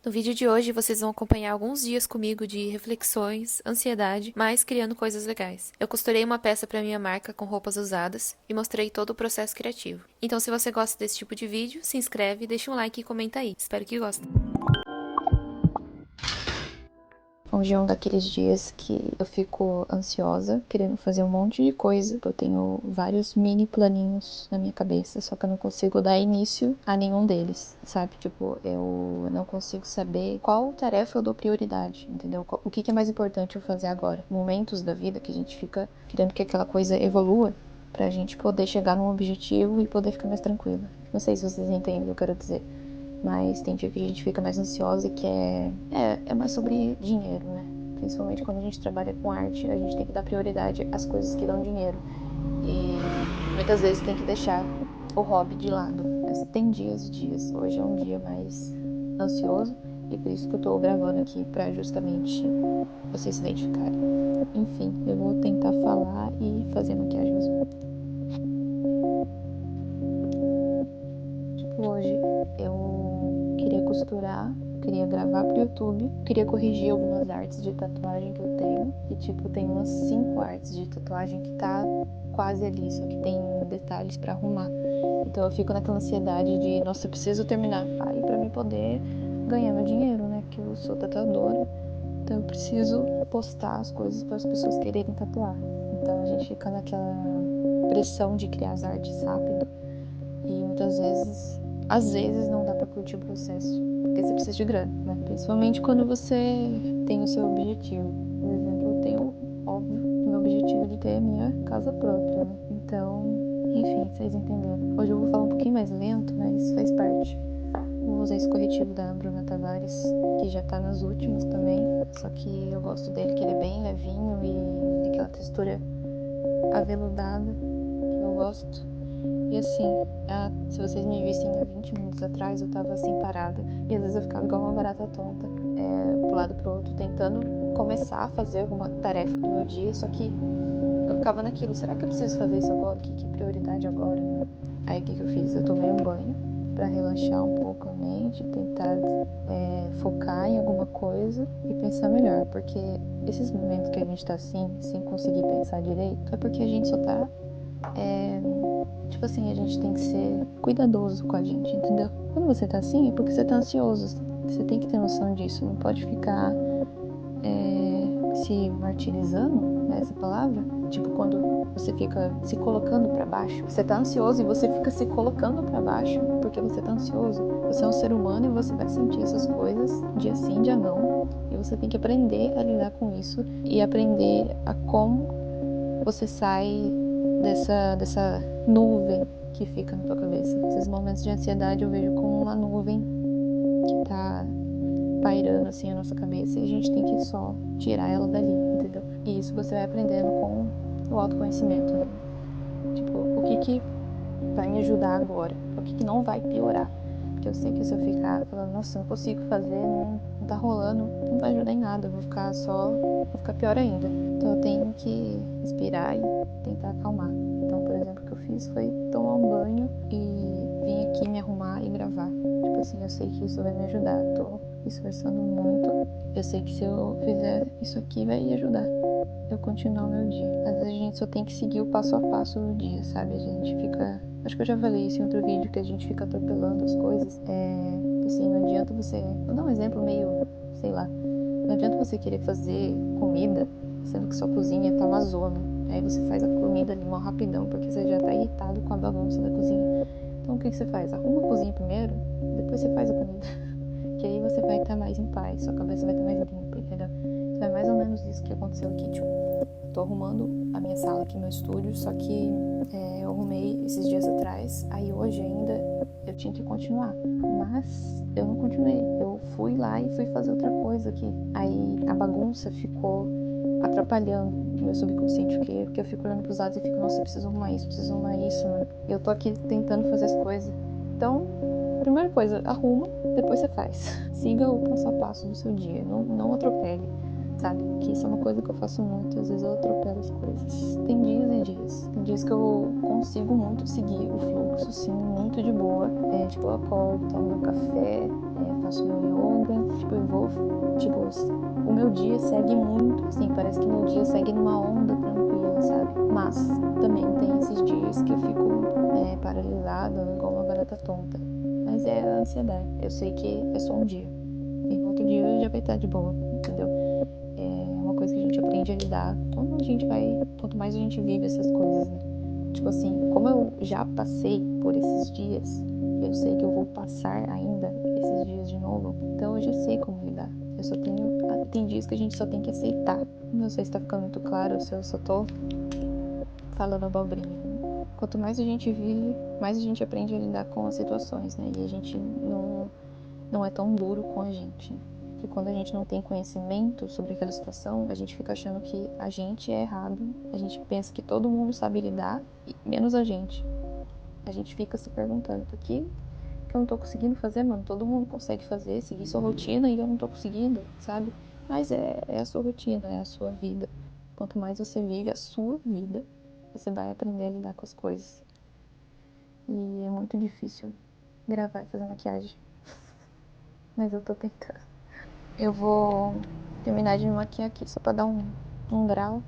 No vídeo de hoje vocês vão acompanhar alguns dias comigo de reflexões, ansiedade, mas criando coisas legais. Eu costurei uma peça para minha marca com roupas usadas e mostrei todo o processo criativo. Então se você gosta desse tipo de vídeo, se inscreve, deixa um like e comenta aí. Espero que gostem. Hoje é um daqueles dias que eu fico ansiosa, querendo fazer um monte de coisa. Eu tenho vários mini planinhos na minha cabeça, só que eu não consigo dar início a nenhum deles, sabe? Tipo, eu não consigo saber qual tarefa eu dou prioridade, entendeu? O que é mais importante eu fazer agora? Momentos da vida que a gente fica querendo que aquela coisa evolua pra gente poder chegar num objetivo e poder ficar mais tranquila. Não sei se vocês entendem o que eu quero dizer. Mas tem dia que a gente fica mais ansiosa e que é mais sobre dinheiro, né? Principalmente quando a gente trabalha com arte, a gente tem que dar prioridade às coisas que dão dinheiro. E muitas vezes tem que deixar o hobby de lado. Mas tem dias e dias. Hoje é um dia mais ansioso e por isso que eu tô gravando aqui pra justamente vocês se identificarem. Enfim, eu vou tentar falar e fazer maquiagem mesmo. Tipo, hoje eu queria costurar, queria gravar pro YouTube, queria corrigir algumas artes de tatuagem que eu tenho. E tipo, tem umas 5 artes de tatuagem que tá quase ali, só que tem detalhes pra arrumar. Então eu fico naquela ansiedade de, nossa, eu preciso terminar aí pra mim poder ganhar meu dinheiro, né? Que eu sou tatuadora. Então eu preciso postar as coisas para as pessoas quererem tatuar. Então a gente fica naquela pressão de criar as artes rápido. E muitas vezes, às vezes, não dá pra curtir o processo, porque você precisa de grana, né? Principalmente quando você tem o seu objetivo. Por exemplo, eu tenho, óbvio, o meu objetivo de ter a minha casa própria, né? Então, enfim, vocês entenderam. Hoje eu vou falar um pouquinho mais lento, mas faz parte. Vou usar esse corretivo da Bruna Tavares, que já tá nas últimas também. Só que eu gosto dele, que ele é bem levinho e tem aquela textura aveludada que eu gosto. E assim, se vocês me vissem há 20 minutos atrás, eu tava assim parada. E às vezes eu ficava igual uma barata tonta, pro lado pro outro, tentando começar a fazer alguma tarefa do meu dia. Só que eu ficava naquilo, será que eu preciso fazer isso agora? O que é prioridade agora? Aí o que eu fiz? Eu tomei um banho pra relaxar um pouco a mente, tentar focar em alguma coisa e pensar melhor. Porque esses momentos que a gente tá assim, sem conseguir pensar direito, é porque a gente só tá tipo assim, a gente tem que ser cuidadoso com a gente, entendeu? Quando você tá assim, é porque você tá ansioso. Você tem que ter noção disso. Não pode ficar se martirizando, né, essa palavra. Tipo, quando você fica se colocando pra baixo. Você tá ansioso e você fica se colocando pra baixo porque você tá ansioso. Você é um ser humano e você vai sentir essas coisas dia sim, dia não. E você tem que aprender a lidar com isso e aprender a como você sai dessa nuvem que fica na tua cabeça. Esses momentos de ansiedade eu vejo como uma nuvem que tá pairando assim a nossa cabeça e a gente tem que só tirar ela dali, entendeu? E isso você vai aprendendo com o autoconhecimento, né? Tipo, o que vai me ajudar agora? O que não vai piorar? Porque eu sei que se eu ficar falando, nossa, não consigo fazer, não tá rolando, não vai ajudar em nada, eu vou ficar pior ainda. Então eu tenho que respirar e tentar acalmar. Então, por exemplo, o que eu fiz foi tomar um banho e vim aqui me arrumar e gravar. Tipo assim, eu sei que isso vai me ajudar, tô me esforçando muito. Eu sei que se eu fizer isso aqui vai ajudar eu continuar o meu dia. Às vezes a gente só tem que seguir o passo a passo do dia, sabe? A gente fica... Acho que eu já falei isso em outro vídeo, que a gente fica atropelando as coisas. Assim, não adianta você... Vou dar um exemplo meio, sei lá. Não adianta você querer fazer comida, sendo que sua cozinha tá uma zona. Aí você faz a comida ali mó rapidão, porque você já tá irritado com a bagunça da cozinha. Então o que você faz? Arruma a cozinha primeiro, depois você faz a comida. Que aí você vai estar mais em paz, sua cabeça vai estar mais limpa, entendeu? Então é mais ou menos isso que aconteceu aqui, tipo, tô arrumando a minha sala aqui, meu estúdio, só que eu arrumei esses dias atrás, aí hoje ainda eu tinha que continuar, mas eu não continuei, eu fui lá e fui fazer outra coisa aqui, aí a bagunça ficou atrapalhando o meu subconsciente, porque eu fico olhando pros lados e fico, nossa, eu preciso arrumar isso, né? E eu tô aqui tentando fazer as coisas, então... Primeira coisa, arruma, depois você faz. Siga o passo a passo do seu dia, não atropele. sabe? Que isso é uma coisa que eu faço muito, às vezes eu atropelo as coisas. Tem dias e dias. Tem dias que eu consigo muito seguir o fluxo, assim, muito de boa. Tipo, eu acordo, tomo meu café, faço meu yoga, tipo, eu vou, tipo, o meu dia segue muito, assim, parece que meu dia segue numa onda tranquila, sabe? Mas também tem esses dias que eu fico paralisada, igual uma barata tonta. Mas é a ansiedade. Eu sei que é só um dia. E no outro dia já vai estar de boa, entendeu? É uma coisa que a gente aprende a lidar quanto mais a gente vive essas coisas, né? Tipo assim, como eu já passei por esses dias, eu sei que eu vou passar ainda esses dias de novo, então eu já sei como lidar. Tem dias que a gente só tem que aceitar. Não sei se tá ficando muito claro, se eu só tô falando abobrinha. Quanto mais a gente vive, mais a gente aprende a lidar com as situações, né? E a gente não é tão duro com a gente. E quando a gente não tem conhecimento sobre aquela situação, a gente fica achando que a gente é errado, a gente pensa que todo mundo sabe lidar, menos a gente. A gente fica se perguntando, por que eu não tô conseguindo fazer, mano? Todo mundo consegue fazer, seguir sua rotina e eu não tô conseguindo, sabe? Mas é a sua rotina, é a sua vida. Quanto mais você vive a sua vida, você vai aprender a lidar com as coisas. E é muito difícil gravar e fazer maquiagem, mas eu tô tentando. Eu vou terminar de me maquiar aqui só pra dar um grau.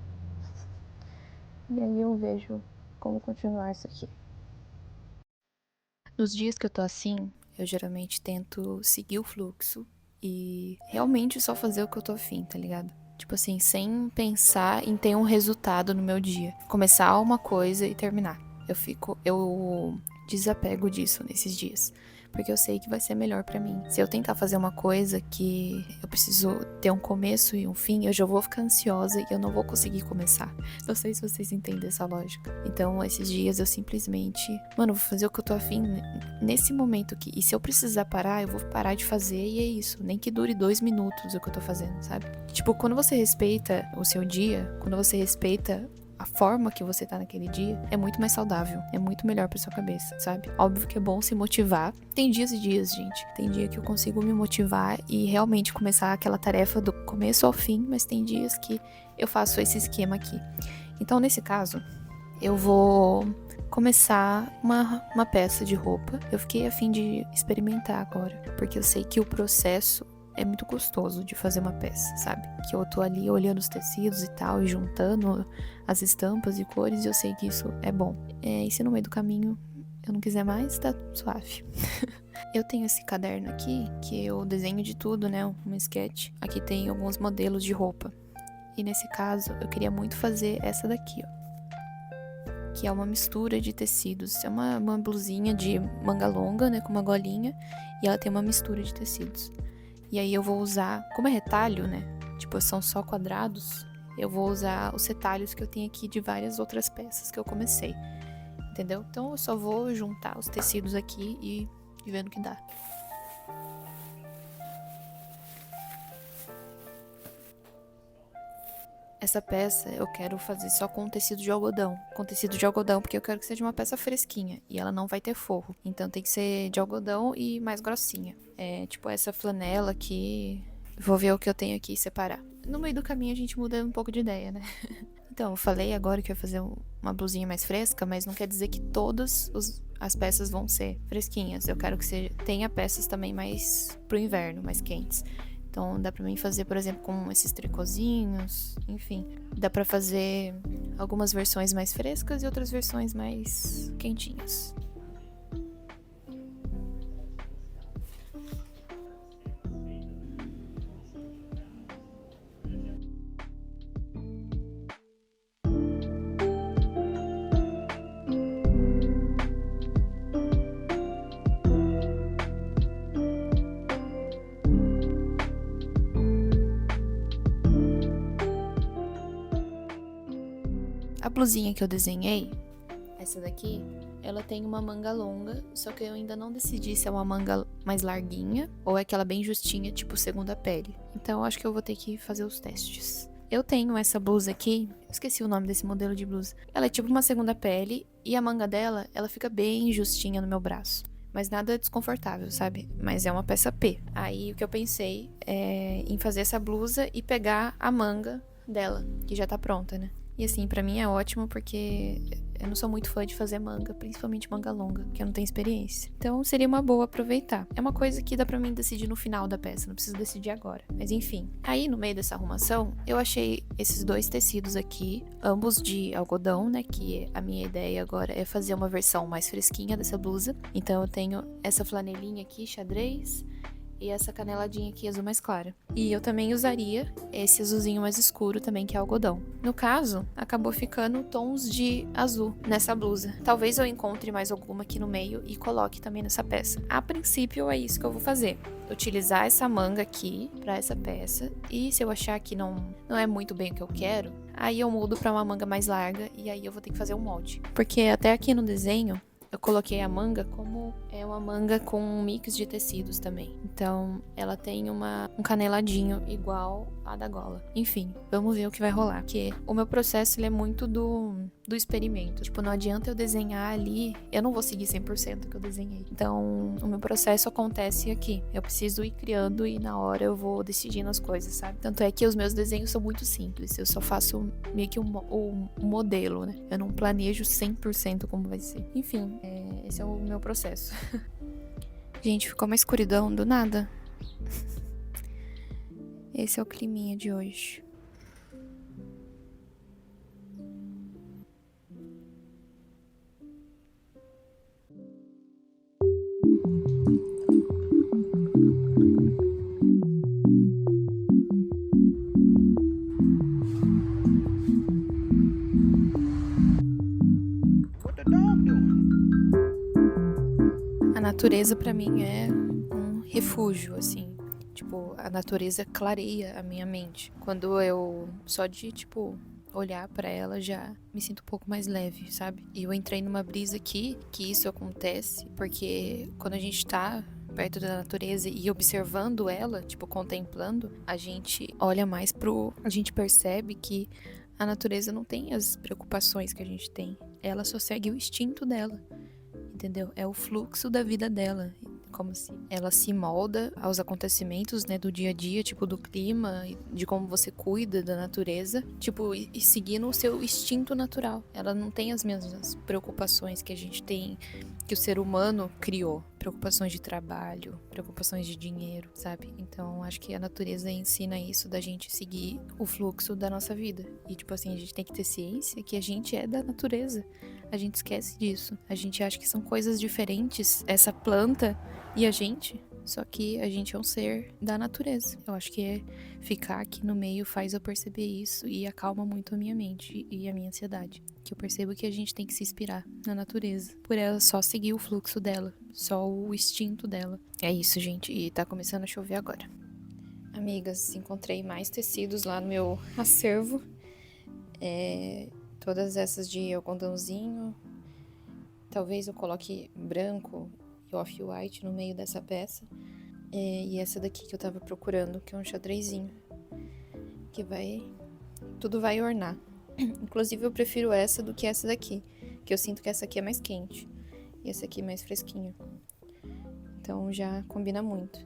E aí eu vejo como continuar isso aqui. Nos dias que eu tô assim, eu geralmente tento seguir o fluxo e realmente só fazer o que eu tô afim, tá ligado? Tipo assim, sem pensar em ter um resultado no meu dia. Começar uma coisa e terminar. Eu desapego disso nesses dias. Porque eu sei que vai ser melhor pra mim. Se eu tentar fazer uma coisa que eu preciso ter um começo e um fim, eu já vou ficar ansiosa e eu não vou conseguir começar. Não sei se vocês entendem essa lógica. Então, esses dias eu simplesmente, mano, vou fazer o que eu tô afim nesse momento aqui. E se eu precisar parar, eu vou parar de fazer e é isso. Nem que dure 2 minutos o que eu tô fazendo, sabe? Tipo, quando você respeita o seu dia, quando você respeita a forma que você tá naquele dia, é muito mais saudável, é muito melhor pra sua cabeça, sabe? Óbvio que é bom se motivar. Tem dias e dias, gente. Tem dia que eu consigo me motivar e realmente começar aquela tarefa do começo ao fim, mas tem dias que eu faço esse esquema aqui. Então, nesse caso, eu vou começar uma peça de roupa. Eu fiquei a fim de experimentar agora, porque eu sei que o processo é muito gostoso de fazer uma peça, sabe? Que eu tô ali olhando os tecidos e tal, e juntando as estampas e cores, e eu sei que isso é bom. E se no meio do caminho eu não quiser mais, tá suave. Eu tenho esse caderno aqui, que eu desenho de tudo, né? Um sketch. Aqui tem alguns modelos de roupa. E nesse caso, eu queria muito fazer essa daqui, ó. Que é uma mistura de tecidos. É uma blusinha de manga longa, né? Com uma golinha. E ela tem uma mistura de tecidos. E aí eu vou usar, como é retalho, né? Tipo, são só quadrados. Eu vou usar os retalhos que eu tenho aqui de várias outras peças que eu comecei. Entendeu? Então eu só vou juntar os tecidos aqui e vendo o que dá. Essa peça eu quero fazer só com tecido de algodão. Com tecido de algodão, porque eu quero que seja uma peça fresquinha. E ela não vai ter forro. Então tem que ser de algodão e mais grossinha. Tipo essa flanela aqui. Vou ver o que eu tenho aqui e separar. No meio do caminho a gente muda um pouco de ideia, né? Então, eu falei agora que eu ia fazer uma blusinha mais fresca, mas não quer dizer que todas as peças vão ser fresquinhas. Eu quero que tenha peças também mais pro inverno, mais quentes. Então dá pra mim fazer, por exemplo, com esses tricozinhos, enfim. Dá pra fazer algumas versões mais frescas e outras versões mais quentinhas. A blusinha que eu desenhei, essa daqui, ela tem uma manga longa, só que eu ainda não decidi se é uma manga mais larguinha ou é aquela bem justinha, tipo segunda pele. Então eu acho que eu vou ter que fazer os testes. Eu tenho essa blusa aqui, esqueci o nome desse modelo de blusa. Ela é tipo uma segunda pele e a manga dela, ela fica bem justinha no meu braço. mas nada desconfortável, sabe? Mas é uma peça P. Aí o que eu pensei é em fazer essa blusa e pegar a manga dela, que já tá pronta, né? E assim, pra mim é ótimo porque eu não sou muito fã de fazer manga, principalmente manga longa, porque eu não tenho experiência. Então seria uma boa aproveitar. É uma coisa que dá pra mim decidir no final da peça, não preciso decidir agora. Mas enfim, aí no meio dessa arrumação, eu achei esses 2 tecidos aqui, ambos de algodão, né? Que a minha ideia agora é fazer uma versão mais fresquinha dessa blusa. Então eu tenho essa flanelinha aqui, xadrez, e essa caneladinha aqui azul mais clara. E eu também usaria esse azulzinho mais escuro também, que é algodão. No caso, acabou ficando tons de azul nessa blusa. Talvez eu encontre mais alguma aqui no meio e coloque também nessa peça. A princípio é isso que eu vou fazer. Utilizar essa manga aqui para essa peça. E se eu achar que não é muito bem o que eu quero, aí eu mudo para uma manga mais larga e aí eu vou ter que fazer um molde. Porque até aqui no desenho eu coloquei a manga como é uma manga com um mix de tecidos também. Então, ela tem um caneladinho igual a da gola. Enfim, vamos ver o que vai rolar. Porque o meu processo, ele é muito do experimento. Tipo, não adianta eu desenhar ali, eu não vou seguir 100% o que eu desenhei. Então, o meu processo acontece aqui. Eu preciso ir criando e na hora eu vou decidindo as coisas, sabe? Tanto é que os meus desenhos são muito simples. Eu só faço meio que um modelo, né? Eu não planejo 100% como vai ser. Enfim, esse é o meu processo. Gente, ficou uma escuridão do nada. Esse é o climinha de hoje. A natureza pra mim é um refúgio, assim. Tipo, a natureza clareia a minha mente. Quando eu só de, tipo, olhar pra ela já me sinto um pouco mais leve, sabe? E eu entrei numa brisa aqui que isso acontece porque quando a gente tá perto da natureza e observando ela, tipo, contemplando, a gente olha mais a gente percebe que a natureza não tem as preocupações que a gente tem. Ela só segue o instinto dela. Entendeu? É o fluxo da vida dela, como se ela se molda aos acontecimentos, né, do dia a dia, tipo, do clima, de como você cuida da natureza, tipo, e seguindo o seu instinto natural. Ela não tem as mesmas preocupações que a gente tem, que o ser humano criou. Preocupações de trabalho, preocupações de dinheiro, sabe? Então, acho que a natureza ensina isso da gente seguir o fluxo da nossa vida. E, tipo assim, a gente tem que ter ciência que a gente é da natureza. A gente esquece disso. A gente acha que são coisas diferentes, essa planta e a gente. Só que a gente é um ser da natureza. Eu acho que ficar aqui no meio faz eu perceber isso e acalma muito a minha mente e a minha ansiedade. Que eu percebo que a gente tem que se inspirar na natureza, por ela só seguir o fluxo dela, só o instinto dela. É isso, gente, e tá começando a chover agora. Amigas, encontrei mais tecidos lá no meu acervo. Todas essas de algodãozinho. Talvez eu coloque branco e off-white no meio dessa peça. E essa daqui que eu tava procurando, que é um xadrezinho. Que tudo vai ornar. Inclusive eu prefiro essa do que essa daqui. Que eu sinto que essa aqui é mais quente. E essa aqui é mais fresquinha. Então já combina muito.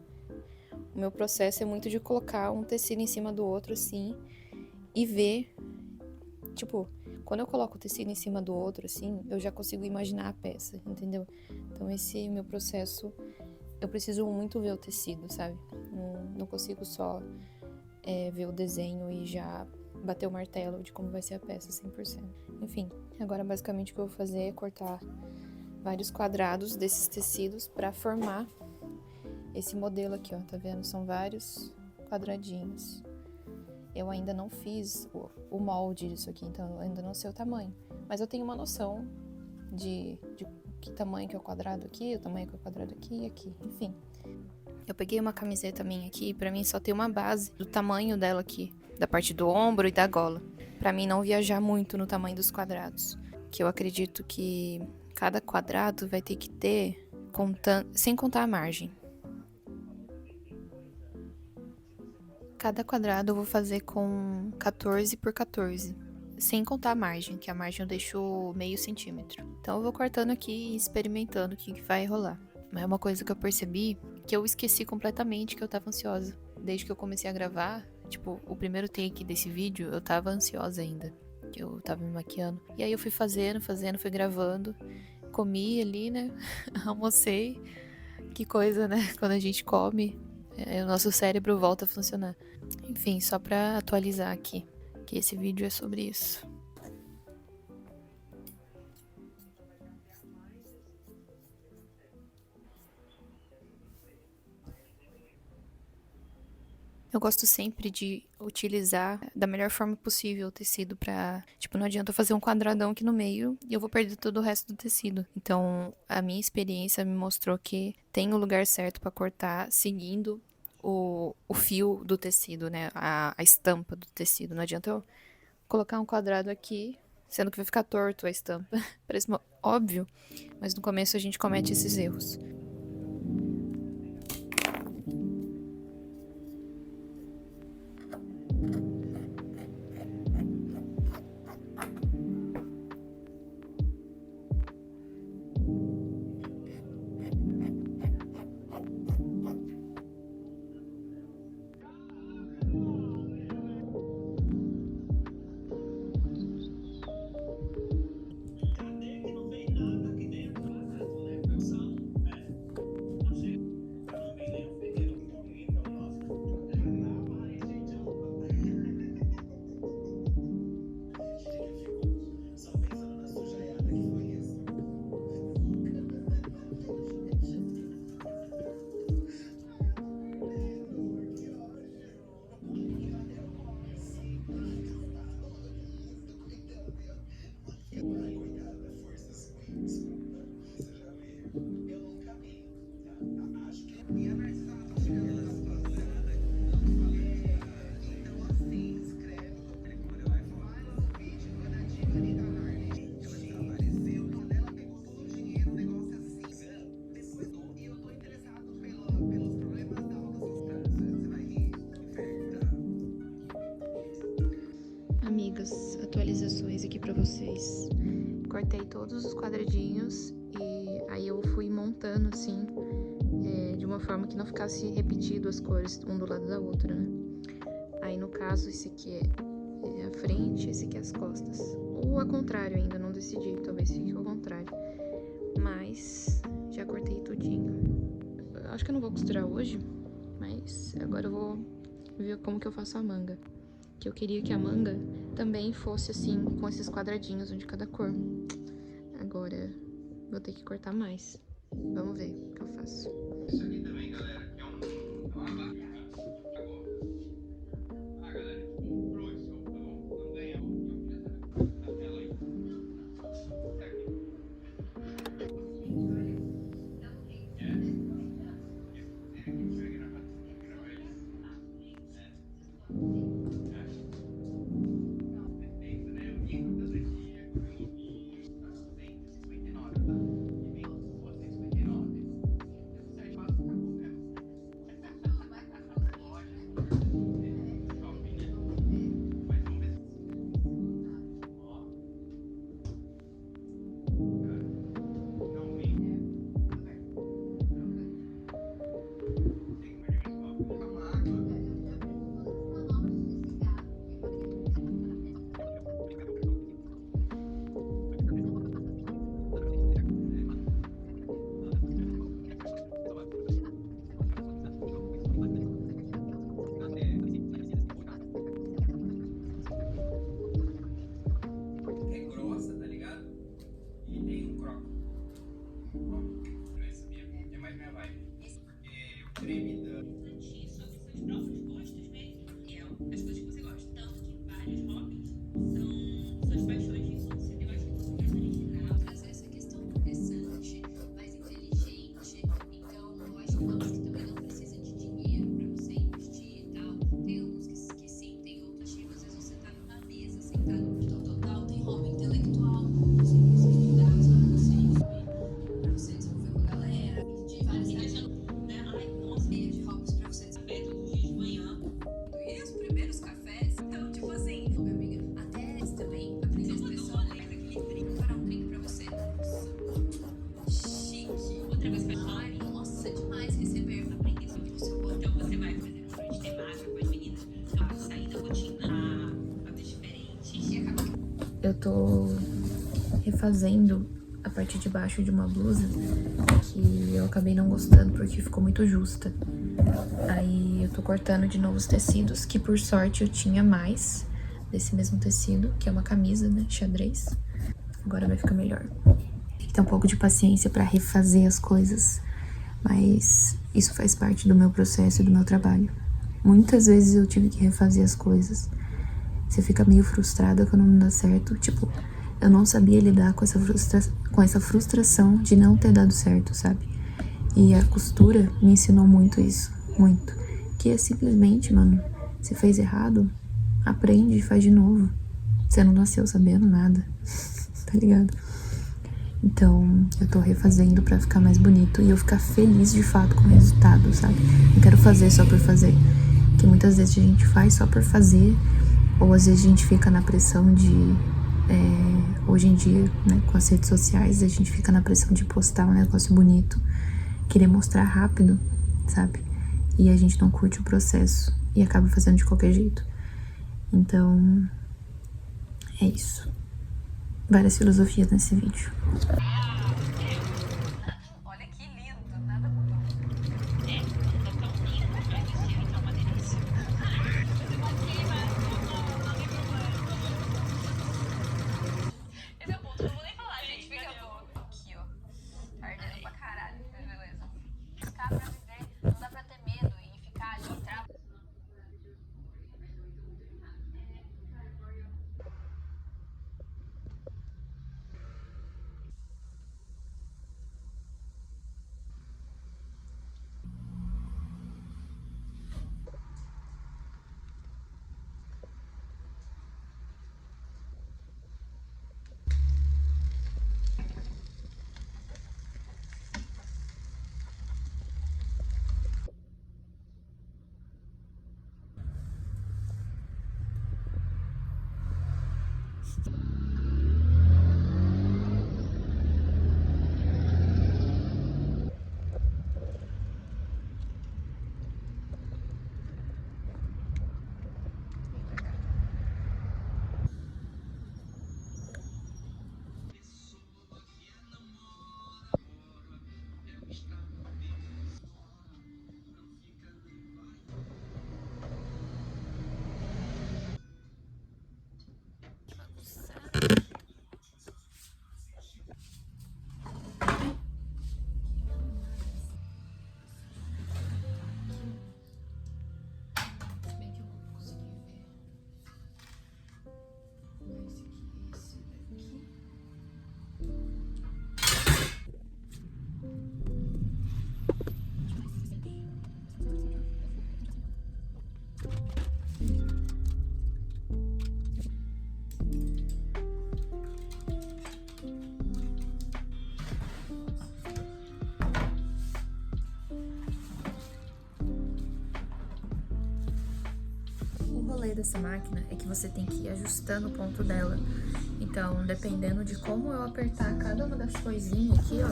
O meu processo é muito de colocar um tecido em cima do outro assim. E ver, tipo, quando eu coloco o tecido em cima do outro, assim, eu já consigo imaginar a peça, entendeu? Então esse meu processo, eu preciso muito ver o tecido, sabe? Não consigo só ver o desenho e já bater o martelo de como vai ser a peça 100%. Enfim, agora basicamente o que eu vou fazer é cortar vários quadrados desses tecidos pra formar esse modelo aqui, ó, tá vendo? São vários quadradinhos. Eu ainda não fiz o molde disso aqui, então eu ainda não sei o tamanho. Mas eu tenho uma noção de que tamanho que é o quadrado aqui, o tamanho que é o quadrado aqui e aqui, enfim. Eu peguei uma camiseta minha aqui, pra mim só ter uma base do tamanho dela aqui, da parte do ombro e da gola. Pra mim não viajar muito no tamanho dos quadrados. Que eu acredito que cada quadrado vai ter que ter, sem contar a margem. Cada quadrado eu vou fazer com 14 por 14, sem contar a margem, que a margem eu deixo meio centímetro. Então eu vou cortando aqui e experimentando o que vai rolar. Mas é uma coisa que eu percebi que eu esqueci completamente que eu tava ansiosa. Desde que eu comecei a gravar, tipo, o primeiro take desse vídeo, eu tava ansiosa ainda. Que eu tava me maquiando. E aí eu fui fazendo, fui gravando. Comi ali, né? Almocei. Que coisa, né? Quando a gente come, o nosso cérebro volta a funcionar. Enfim, só pra atualizar aqui, que esse vídeo é sobre isso. Eu gosto sempre de utilizar da melhor forma possível o tecido pra... Tipo, não adianta eu fazer um quadradão aqui no meio e eu vou perder todo o resto do tecido. Então, a minha experiência me mostrou que tem o lugar certo pra cortar seguindo o fio do tecido, né? A estampa do tecido. Não adianta eu colocar um quadrado aqui, sendo que vai ficar torto a estampa. Parece óbvio, mas no começo a gente comete esses erros. Amigas, atualizações aqui pra vocês. Cortei todos os quadradinhos e aí eu fui montando assim, de uma forma que não ficasse repetido as cores um do lado da outra, né? Aí no caso esse aqui é a frente, esse aqui é as costas. Ou ao contrário ainda, não decidi, talvez fique ao contrário. Mas já cortei tudinho. Acho que eu não vou costurar hoje, mas agora eu vou ver como que eu faço a manga. Que eu queria que a manga também fosse assim, com esses quadradinhos, um de cada cor. Agora, vou ter que cortar mais. Vamos ver o que eu faço. Isso aqui também, galera, que é um... Ah, galera, comprou isso, tá bom? Não ganhou. Eu queria saber na tela aí. eu tô refazendo a parte de baixo de uma blusa que eu acabei não gostando porque ficou muito justa. Aí eu tô cortando de novo os tecidos, que por sorte eu tinha mais desse mesmo tecido, que é uma camisa, né, xadrez. Agora vai ficar melhor. Tem que ter um pouco de paciência pra refazer as coisas, mas isso faz parte do meu processo e do meu trabalho. Muitas vezes eu tive que refazer as coisas. Você fica meio frustrada quando não dá certo. Tipo, eu não sabia lidar com essa frustração de não ter dado certo, sabe? E a costura me ensinou muito isso, muito. Que é simplesmente, mano, se fez errado, aprende e faz de novo. Você não nasceu sabendo nada, tá ligado? Então, eu tô refazendo pra ficar mais bonito e eu ficar feliz de fato com o resultado, sabe? Não quero fazer só por fazer. Que muitas vezes a gente faz só por fazer, ou às vezes a gente fica na pressão de... hoje em dia, né, com as redes sociais, a gente fica na pressão de postar um negócio bonito, querer mostrar rápido, sabe? E a gente não curte o processo e acaba fazendo de qualquer jeito. Então, é isso. Várias filosofias nesse vídeo. Olha que lindo, nada mudou. Tá tão lindo, mas o cheiro tá uma delícia. Você não queima, não tem problema. Esse é o ponto, não vou nem falar, gente. Fica bom. Aqui, ó. Ardendo pra caralho, mas beleza. Ficar pra viver, não dá pra ter medo e ficar ali e travar. O rolê dessa máquina é que você tem que ir ajustando o ponto dela. Então, dependendo de como eu apertar cada uma das coisinhas aqui, ó.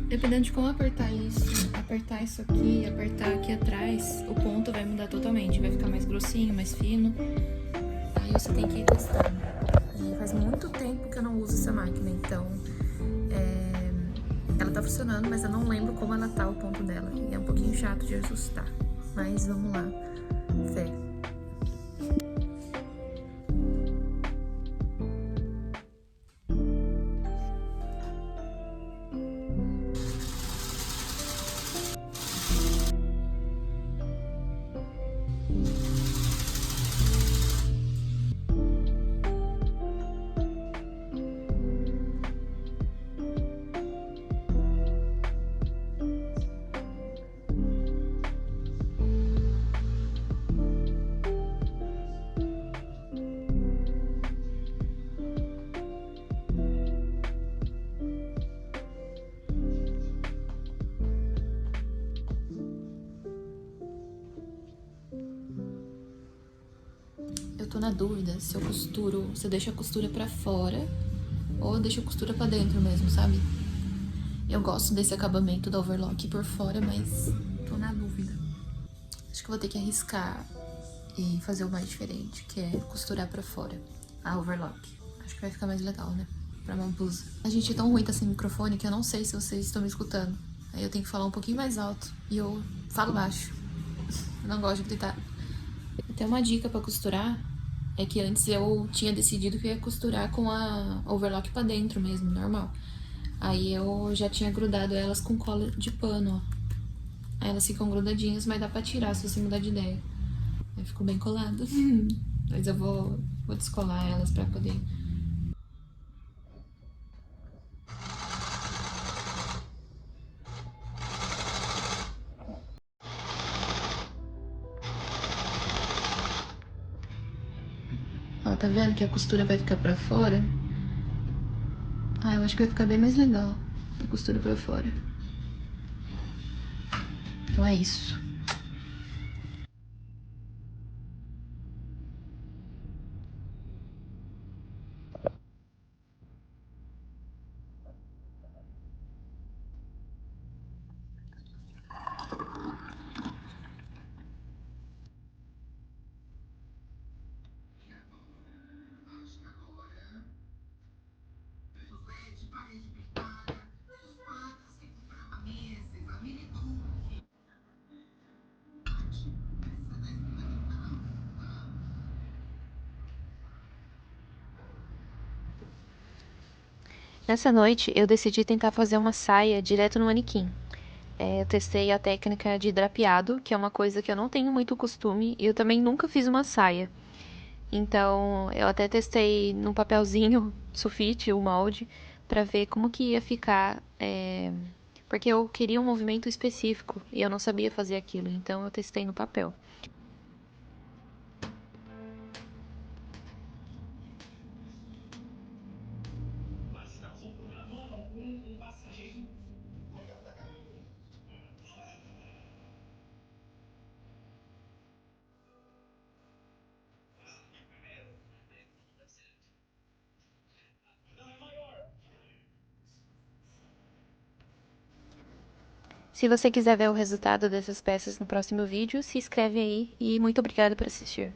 Dependendo de como apertar isso aqui, apertar aqui atrás, o ponto vai mudar totalmente. Vai ficar mais grossinho, mais fino. Aí você tem que ir testando. E faz muito tempo que eu não uso essa máquina, então... ela tá funcionando, mas eu não lembro como ela tá, o ponto dela. E é um pouquinho chato de ajustar. Mas vamos lá. Fé. Eu tô na dúvida se eu costuro, se eu deixo a costura pra fora ou eu deixo a costura pra dentro mesmo, sabe? Eu gosto desse acabamento da overlock por fora, mas tô na dúvida. Acho que eu vou ter que arriscar e fazer o mais diferente, que é costurar pra fora. a overlock. Acho que vai ficar mais legal, né? Pra uma blusa. A gente é tão ruim tá sem microfone que eu não sei se vocês estão me escutando. Aí eu tenho que falar um pouquinho mais alto. E eu falo baixo. Eu não gosto de gritar. Até uma dica pra costurar é que antes eu tinha decidido que eu ia costurar com a overlock pra dentro mesmo, normal. Aí eu já tinha grudado elas com cola de pano, ó. Aí elas ficam grudadinhas, mas dá pra tirar se você mudar de ideia. Aí ficou bem colado. Mas eu vou descolar elas pra poder... Ó, tá vendo que a costura vai ficar pra fora? Ah, eu acho que vai ficar bem mais legal a costura pra fora. Então é isso. Nessa noite, eu decidi tentar fazer uma saia direto no manequim. Eu testei a técnica de drapeado, que é uma coisa que eu não tenho muito costume, e eu também nunca fiz uma saia. Então, eu até testei num papelzinho, sulfite, o molde, pra ver como que ia ficar, porque eu queria um movimento específico e eu não sabia fazer aquilo, então eu testei no papel. Se você quiser ver o resultado dessas peças no próximo vídeo, se inscreve aí e muito obrigada por assistir.